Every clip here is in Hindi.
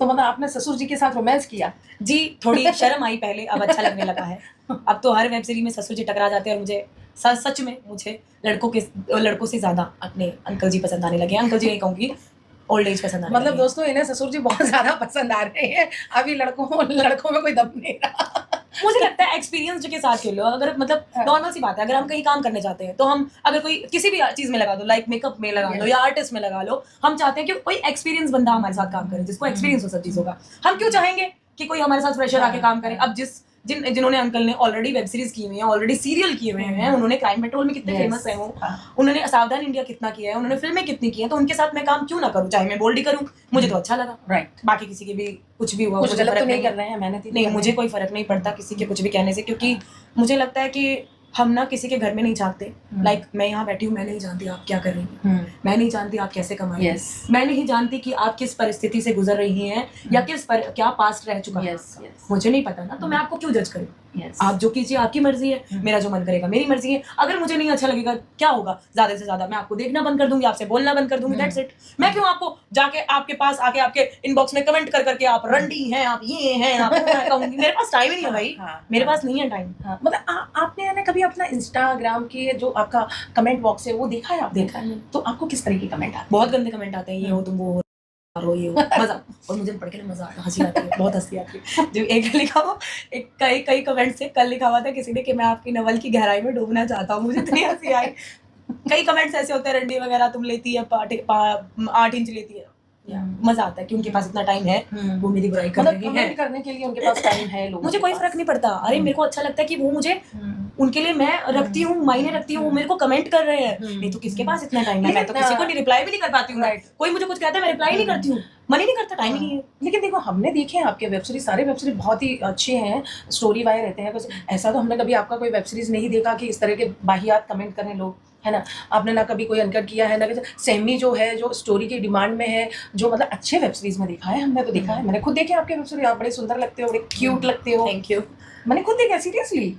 तो मतलब आपने ससुर जी के साथ रोमांस किया? जी, थोड़ी शर्म आई पहले, अब अच्छा लगने लगा है। अब तो हर वेब सीरीज में ससुर जी टकरा जाते हैं और मुझे सच में मुझे लड़कों से ज़्यादा अपने अंकल जी पसंद आने लगे हैं। अंकल जी नहीं कहूँगी, ओल्ड एज पसंद आने मतलब लगे हैं। दोस्तों इन्हें ससुर जी बहुत ज़्यादा पसंद आ रहे हैं। अभी लड़कों में कोई दम नहीं रहा। मुझे लगता है एक्सपीरियंस के साथ खेलो। अगर मतलब हाँ। नॉर्मल सी बात है, अगर हम कहीं काम करने जाते हैं तो हम अगर कोई किसी भी चीज़ में लगा दो, लाइक मेकअप में लगा लो Yes. या आर्टिस्ट में लगा लो, हम चाहते हैं कि कोई एक्सपीरियंस बंदा हमारे साथ काम करे, जिसको एक्सपीरियंस हो सब चीज़ों का। हम क्यों चाहेंगे कि कोई हमारे साथ फ्रेशर आके काम करे? अब जिन्होंने अंकल ने ऑलरेडी वेब सीरीज की हुई है, ऑलरेडी सीरियल किए हुए हैं, उन्होंने क्राइम पेट्रोल में कितने Yes. फेमस है वो, हाँ। उन्होंने सावधान इंडिया कितना किया है, उन्होंने फिल्में कितनी की हैं, तो उनके साथ मैं काम क्यों ना करूँ? चाहे मैं बोल्ड ही करूँ, मुझे तो अच्छा लगा। राइट। बाकी किसी के भी कुछ भी हुआ, कुछ मुझे गलत फर्क तो नहीं कर रहे हैं, मेहनत नहीं, मुझे कोई फर्क नहीं पड़ता किसी के कुछ भी कहने से, क्योंकि मुझे लगता है कि हम ना किसी के घर में नहीं झाँकते। लाइक मैं यहाँ बैठी हूँ, मैं नहीं जानती आप क्या कर रही हैं, मैं नहीं जानती आप कैसे कमा रही हैं, Yes. मैं नहीं जानती कि आप किस परिस्थिति से गुजर रही हैं या क्या पास्ट रह चुका है। Yes, yes. मुझे नहीं पता ना, तो मैं आपको क्यों जज करूँ? Yes. आप जो कीजिए आपकी मर्जी है, मेरा जो मन करेगा मेरी मर्जी है। अगर मुझे नहीं अच्छा लगेगा क्या होगा? ज़्यादा से ज़्यादा मैं आपको देखना बंद कर दूंगी, आपसे बोलना बंद कर दूंगी, दैट्स इट। मैं क्यों आपको जाके आपके पास आके आपके इनबॉक्स में कमेंट कर करके आप रंडी हैं, आप ये हैं, आप वो हैं कहूंगी? मेरे पास टाइम ही नहीं है भाई। हाँ, मेरे पास नहीं है टाइम। हाँ, मतलब आपने है ना कभी अपना इंस्टाग्राम के जो आपका कमेंट बॉक्स है वो देखा है आपने? देखा है। तो आपको किस तरह की कमेंट आते बहुत गंदे कमेंट आते हैं, ये हो तुम वो हो और ये हो, मजा। और मुझे पढ़ के ना मजा आता है, हंसी आती है, बहुत हंसी आती है। जो एक लिखा हुआ, एक कई कमेंट से कल लिखा हुआ था किसी ने कि मैं आपकी नवल की गहराई में डूबना चाहता हूँ, मुझे इतनी हंसी आई। कई कमेंट्स ऐसे होते हैं, रंडी वगैरह तुम लेती है 8 इंच लेती है, मजा आता है कि उनके पास इतना टाइम है, वो मेरी बुराई कर मतलब रहे हैं। कमेंट करने के लिए उनके पास टाइम है लोगों मुझे के कोई पास। फर्क नहीं पड़ता। अरे मेरे को अच्छा लगता है कि वो मुझे उनके लिए मैं रखती हूँ, मायने रखती हूँ, वो मेरे को कमेंट कर रहे हैं। नहीं तो किसके पास इतना टाइम है? मैं तो किसी को रिप्लाई भी नहीं कर पाती हूँ। Right. कोई मुझे कुछ कहता है मैं रिप्लाई नहीं करती हूँ, मन ही नहीं करता, टाइम ही नहीं है। लेकिन देखो हमने देखे हैं आपके वेब सीरीज, सारे वेब सीरीज बहुत ही अच्छे हैं, स्टोरी वाइज रहते हैं। कुछ ऐसा तो हमने कभी आपका कोई वेब सीरीज नहीं देखा कि इस तरह के बाहियात कमेंट करें लोग, है ना? आपने ना कभी कोई अनकट किया है ना कि सेमी जो है जो स्टोरी की डिमांड में है, जो मतलब अच्छे वेब सीरीज में देखा है हमने, तो देखा है, मैंने खुद देखे आपके वेब सीरीज। आप बड़े सुंदर लगते हो, बड़े क्यूट लगते हो। Thank you. मैंने खुद देखा सीरियसली।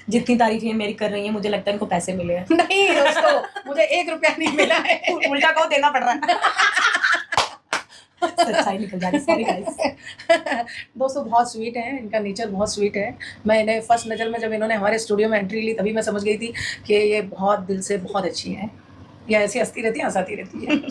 जितनी तारीफें मेरी कर रही है, मुझे लगता है इनको पैसे मिले हैं। नहीं दोस्तों, मुझे 1 रुपया नहीं मिला है। उल्टा कहो देना पड़ रहा है। सच्चाई निकल जा रही, सॉरी गाइस। दोस्तों बहुत स्वीट है, इनका नेचर बहुत स्वीट है। मैं इन्हें फर्स्ट नज़र में जब इन्होंने हमारे स्टूडियो में एंट्री ली तभी मैं समझ गई थी कि ये बहुत दिल से बहुत अच्छी है, या ऐसी हंसती रहती है, हंसाती रहती है।